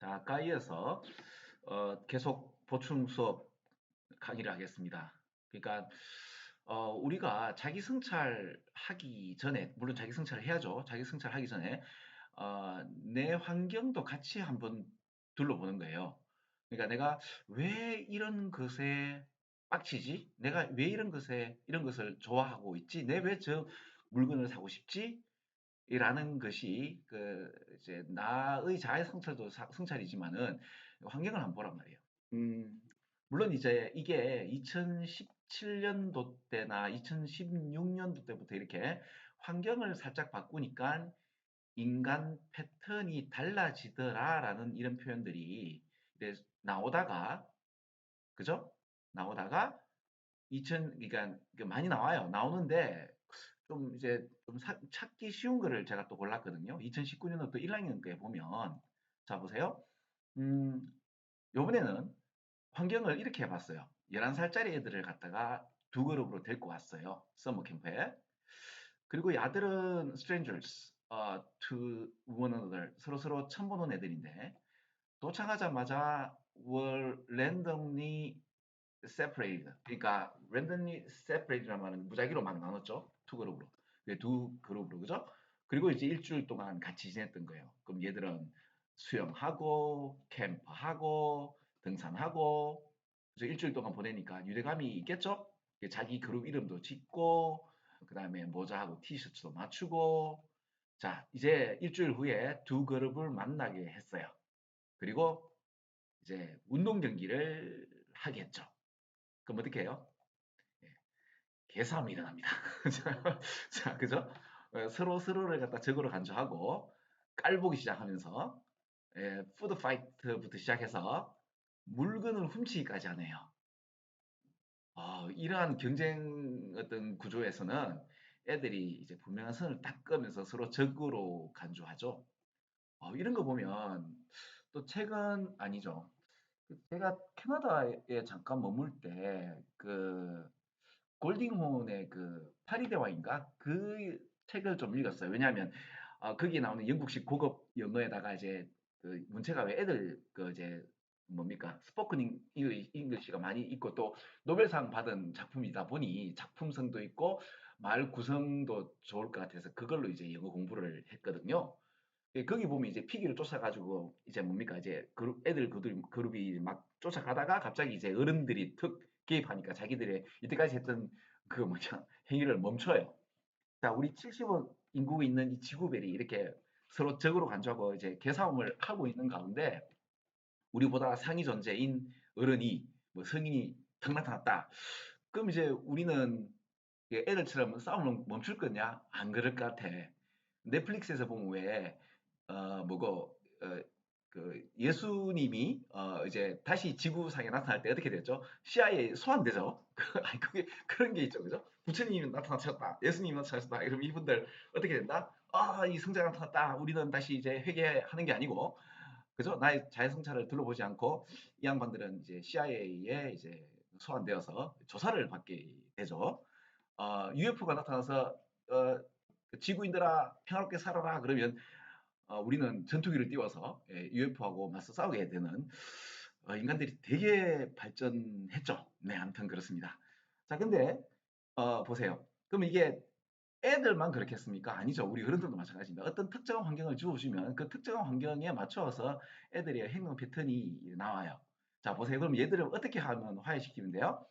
자, 아까 이어서 계속 보충 수업 강의를 하겠습니다. 그러니까 우리가 자기 성찰하기 전에, 물론 자기 성찰을 해야죠. 자기 성찰하기 전에 내 환경도 같이 한번 둘러보는 거예요. 그러니까 내가 왜 이런 것에 빡치지? 내가 왜 이런 것을 좋아하고 있지? 내 왜 저 물건을 사고 싶지? 이라는 것이 이제 나의 자아 성찰도 성찰이지만은 환경을 한번 보란 말이에요. 음, 물론 이제 이게 2017년도 때나 2016년도 때부터 이렇게 환경을 살짝 바꾸니까 인간 패턴이 달라지더라라는 이런 표현들이 이제 나오다가, 그죠? 나오다가 그러니까 많이 나와요. 나오는데 좀 이제 좀 찾기 쉬운 거를 제가 또 골랐거든요. 2019년도 또 1학년 때 보면, 자 보세요. 음, 요번에는 환경을 이렇게 해봤어요. 11살짜리 애들을 갖다가 두 그룹으로 데리고 왔어요. 서머 캠프에. 그리고 야들은 strangers to one another, 서로 처음 보는 애들인데, 도착하자마자 were randomly separated. 그러니까 randomly separated라는 말은 무작위로 막 나눴죠. 두 그룹으로. 두 그룹으로, 그죠? 그리고 이제 일주일 동안 같이 지냈던 거예요. 그럼 얘들은 수영하고 캠프하고 등산하고, 그래서 일주일 동안 보내니까 유대감이 있겠죠? 자기 그룹 이름도 짓고, 그 다음에 모자하고 티셔츠도 맞추고. 자, 이제 일주일 후에 두 그룹을 만나게 했어요. 그리고 이제 운동 경기를 하겠죠. 그럼 어떻게 해요? 예, 개싸움이 일어납니다. 자, 그죠? 서로 서로를 갖다 적으로 간주하고 깔보기 시작하면서, 푸드 파이트부터 시작해서 물건을 훔치기까지 하네요. 이러한 경쟁 어떤 구조에서는 애들이 이제 분명한 선을 딱 끄면서 서로 적으로 간주하죠. 이런 거 보면 또 최근 아니죠. 제가 캐나다에 잠깐 머물 때 골딩혼의 파리대왕인가? 그 책을 좀 읽었어요. 왜냐하면 거기에 나오는 영국식 고급 영어에다가 이제 문체가 왜 애들 이제 뭡니까? 스포큰 잉글리시가 많이 있고 또 노벨상 받은 작품이다 보니 작품성도 있고 말 구성도 좋을 것 같아서 그걸로 이제 영어 공부를 했거든요. 거기 보면 이제 피기를 쫓아가지고 이제 뭡니까? 이제 그룹이 막 쫓아가다가 갑자기 이제 어른들이 툭 개입하니까 자기들의 이때까지 했던 그 뭐냐 행위를 멈춰요. 자, 우리 70억 인구가 있는 이 지구별이 이렇게 서로 적으로 간주하고 이제 개싸움을 하고 있는 가운데 우리보다 상위 존재인 어른이 뭐 성인이 탁 나타났다. 그럼 이제 우리는 애들처럼 싸움을 멈출 거냐? 안 그럴 것 같아. 넷플릭스에서 보면 왜 뭐고 예수님이 이제 다시 지구상에 나타날 때 어떻게 됐죠? CIA 소환되죠. 아니 그게 그런 게 있죠, 그죠? 부처님이 나타나셨다, 예수님이 나타나셨다. 이러면 이분들 어떻게 된다? 이 성자가 나타났다. 우리는 다시 이제 회개하는 게 아니고, 그죠? 나의 자해 성찰을 둘러보지 않고 이 양반들은 이제 CIA에 이제 소환되어서 조사를 받게 되죠. UFO가 나타나서 지구인들아 평화롭게 살아라 그러면 우리는 전투기를 띄워서 UFO하고 맞서 싸우게 되는 인간들이 되게 발전했죠. 네, 아무튼 그렇습니다. 자, 근데 보세요. 그럼 이게 애들만 그렇겠습니까? 아니죠. 우리 어른들도 마찬가지입니다. 어떤 특정한 환경을 주어주면 그 특정한 환경에 맞춰서 애들의 행동 패턴이 나와요. 자, 보세요. 그럼 얘들을 어떻게 하면 화해시키는데요?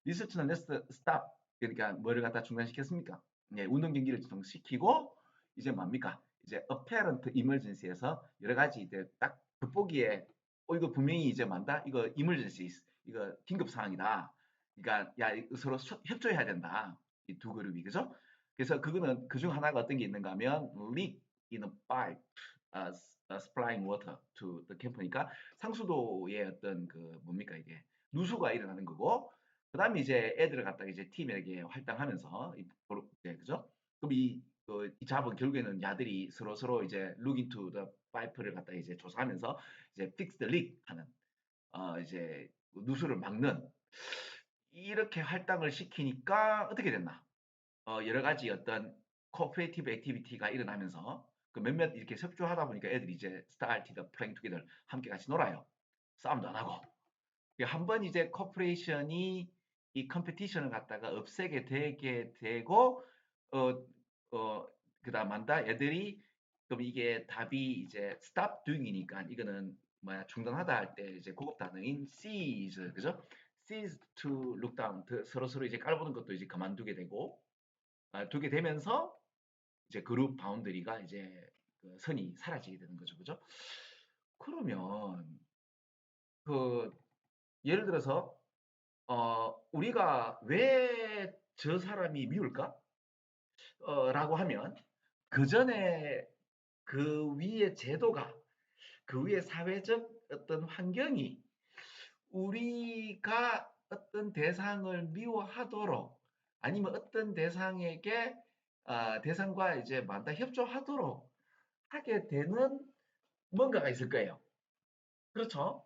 리서치는 레스트 스탑. 그러니까 뭐를 갖다 중단시켰습니까? 네, 운동 경기를 시키고 이제 뭡니까? 이제 apparent emergency에서 여러 가지 이제 딱 돋보기에 이거 분명히 이제 만다. 이거 emergency, 이거 긴급 상황이다. 그러니까 야 서로 협조해야 된다. 이 두 그룹이, 그죠? 그래서 그거는 그중 하나가 어떤 게 있는가 하면 leak in a pipe supplying water to the camp니까 상수도의 어떤 뭡니까 이게 누수가 일어나는 거고, 그다음에 이제 애들을 갖다가 이제 팀에게 활당하면서 그죠? 그럼 이 잡은 결국에는 야들이 서로 이제 look into the pipe를 갖다 이제 조사하면서 이제 fix the leak 하는 이제 누수를 막는, 이렇게 할당을 시키니까 어떻게 됐나? 여러 가지 어떤 코퍼레이티브 액티비티가 일어나면서 그 몇몇 이렇게 협조하다 보니까 애들이 이제 started playing together 함께 같이 놀아요. 싸움도 안 하고. 한 번 이제 코퍼레이션이 이 컴피티션을 갖다가 없애게 되게 되고 어, 그다음 한다 애들이 그럼 이게 답이 이제 stop doing이니까 이거는 뭐야 중단하다 할 때 이제 고급 단어인 cease 그죠? cease to look down 서로 서로 이제 깔보는 것도 이제 그만두게 되고 두게 되면서 이제 그룹 바운더리가 이제 그 선이 사라지게 되는 거죠, 그죠? 그러면 그 예를 들어서 우리가 왜 저 사람이 미울까? 라고 하면 그 전에 그 위의 제도가 그 위의 사회적 어떤 환경이 우리가 어떤 대상을 미워하도록 아니면 어떤 대상에게 대상과 이제 만다 협조하도록 하게 되는 뭔가가 있을 거예요. 그렇죠?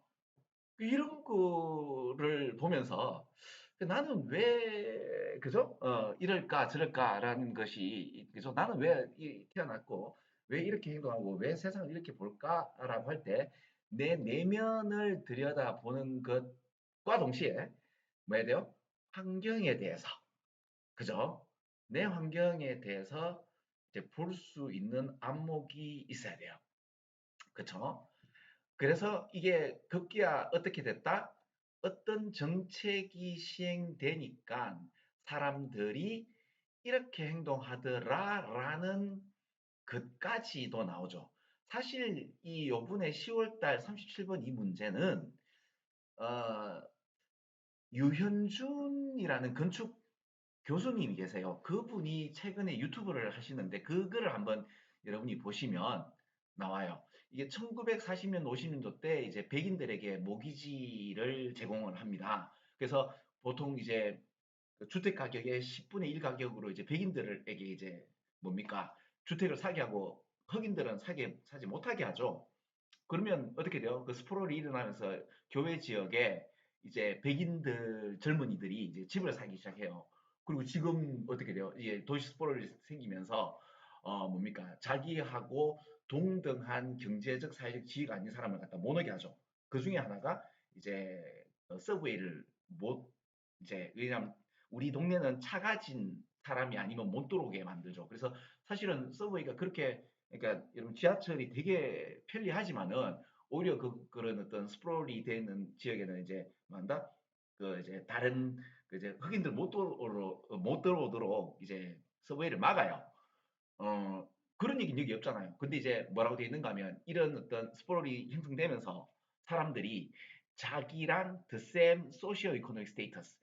이런 거를 보면서 나는 왜 그죠? 이럴까 저럴까라는 것이 그죠? 나는 왜 태어났고 왜 이렇게 행동하고 왜 세상을 이렇게 볼까라고 할 때 내 내면을 들여다보는 것과 동시에 뭐 해야 돼요? 환경에 대해서 그죠? 내 환경에 대해서 이제 볼 수 있는 안목이 있어야 돼요. 그쵸? 그래서 이게 급기야 어떻게 됐다? 어떤 정책이 시행되니까 사람들이 이렇게 행동하더라라는 것까지도 나오죠. 사실 이 요번에 10월달 37번 이 문제는 어, 유현준이라는 건축 교수님이 계세요. 그분이 최근에 유튜브를 하시는데 그거를 한번 여러분이 보시면 나와요. 이게 1940년, 50년도 때 이제 백인들에게 모기지를 제공을 합니다. 그래서 보통 이제 주택 가격의 10분의 1 가격으로 이제 백인들에게 이제 뭡니까? 주택을 사게 하고 흑인들은 사지 못하게 하죠. 그러면 어떻게 돼요? 그 스포롤이 일어나면서 교외 지역에 이제 백인들 젊은이들이 이제 집을 사기 시작해요. 그리고 지금 어떻게 돼요? 이제 도시 스포롤이 생기면서 뭡니까? 자기하고 동등한 경제적 사회적 지위가 아닌 사람을 갖다 못 오게 하죠. 그 중에 하나가 이제 서브웨이를 못 이제 왜냐면 우리 동네는 차 가진 사람이 아니면 못 들어오게 만들죠. 그래서 사실은 서브웨이가 그렇게 그러니까 여러분 지하철이 되게 편리하지만은 오히려 그런 어떤 스프롤이 되는 지역에는 이제 뭐한다? 그 이제 다른 그 이제 흑인들 못 들어오도록 이제 서브웨이를 막아요. 어, 그런 얘기는 여기 없잖아요. 근데 이제 뭐라고 되어 있는가 하면 이런 어떤 스포롤이 형성되면서 사람들이 자기랑 the same socio-economic status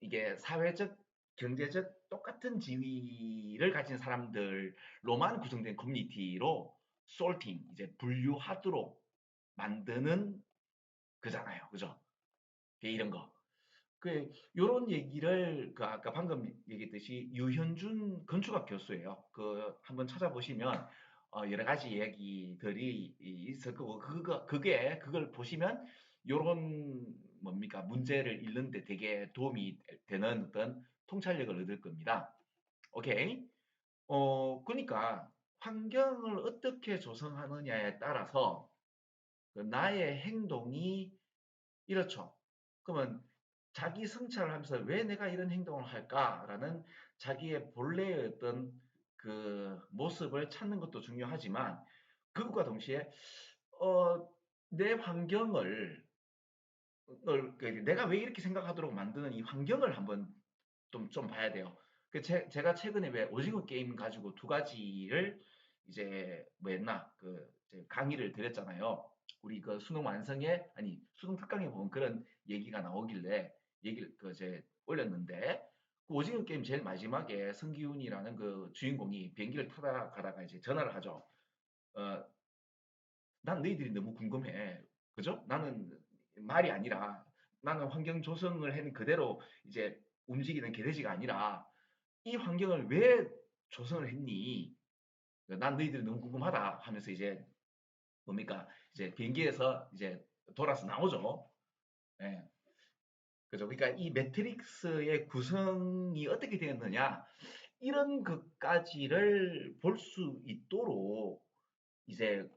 이게 사회적, 경제적 똑같은 지위를 가진 사람들로만 구성된 커뮤니티로 솔팅, 이제 분류하도록 만드는 그잖아요. 그죠? 이런 거. 요런 얘기를 아까 방금 얘기했듯이 유현준 건축학 교수예요. 한번 찾아보시면 여러 가지 이야기들이 있을 거고 그걸 보시면 요런 뭡니까 문제를 읽는데 되게 도움이 되는 어떤 통찰력을 얻을 겁니다. 오케이. 그러니까 환경을 어떻게 조성하느냐에 따라서 나의 행동이 이렇죠. 그러면 자기 성찰을 하면서 왜 내가 이런 행동을 할까라는 자기의 본래의 어떤 그 모습을 찾는 것도 중요하지만 그것과 동시에 어, 내 환경을 내가 왜 이렇게 생각하도록 만드는 이 환경을 한번 좀 봐야 돼요. 제가 최근에 왜 오징어 게임 가지고 두 가지를 이제 뭐 했나 이제 강의를 드렸잖아요. 우리 그 수능 완성에 아니 수능 특강에 보면 그런 얘기가 나오길래 얘기를 이제 올렸는데 그 오징어 게임 제일 마지막에 성기훈이라는 그 주인공이 비행기를 타다 가다가 이제 전화를 하죠. 어, 난 너희들이 너무 궁금해. 그죠? 나는 말이 아니라 나는 환경 조성을 해는 그대로 이제 움직이는 개돼지가 아니라 이 환경을 왜 조성을 했니? 난 너희들이 너무 궁금하다 하면서 이제 뭡니까? 이제 비행기에서 이제 돌아서 나오죠. 예. 그죠? 그러니까 이 매트릭스의 구성이 어떻게 되었느냐? 이런 것까지를 볼 수 있도록 이제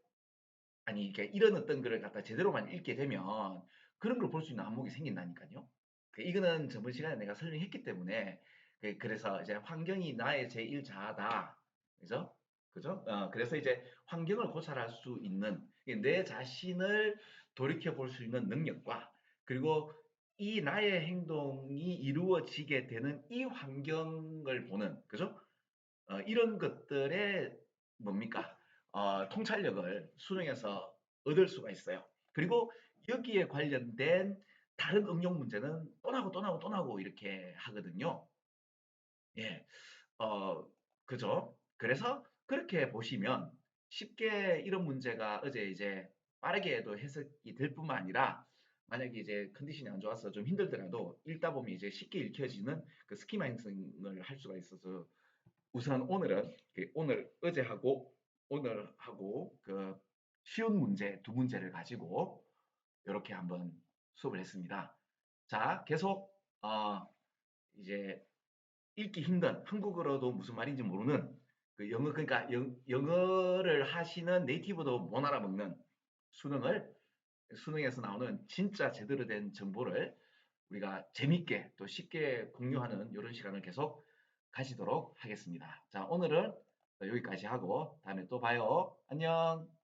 아니 이게 이런 어떤 거를 갖다 제대로만 읽게 되면 그런 걸 볼 수 있는 안목이 생긴다니까요. 이거는 저번 시간에 내가 설명했기 때문에 그래서 이제 환경이 나의 제1자아다. 그죠? 그죠? 그래서 이제 환경을 고찰할 수 있는 내 자신을 돌이켜 볼 수 있는 능력과 그리고 이 나의 행동이 이루어지게 되는 이 환경을 보는 그죠? 이런 것들의 뭡니까? 통찰력을 수능에서 얻을 수가 있어요. 그리고 여기에 관련된 다른 응용 문제는 또 나고 또 나고 또 나고 이렇게 하거든요. 예, 어, 그죠? 그래서 그렇게 보시면 쉽게 이런 문제가 어제 이제 빠르게도 해석이 될 뿐만 아니라 만약에 이제 컨디션이 안 좋아서 좀 힘들더라도 읽다 보면 이제 쉽게 읽혀지는 그 스키마 형성을 할 수가 있어서 우선 오늘은 오늘 어제하고 오늘하고 그 쉬운 문제 두 문제를 가지고 이렇게 한번 수업을 했습니다. 자, 계속 이제 읽기 힘든 한국어로도 무슨 말인지 모르는 그 영어 그러니까 영어를 하시는 네이티브도 못 알아먹는 수능을 수능에서 나오는 진짜 제대로 된 정보를 우리가 재밌게 또 쉽게 공유하는 이런 시간을 계속 가지도록 하겠습니다. 자, 오늘은 여기까지 하고 다음에 또 봐요. 안녕.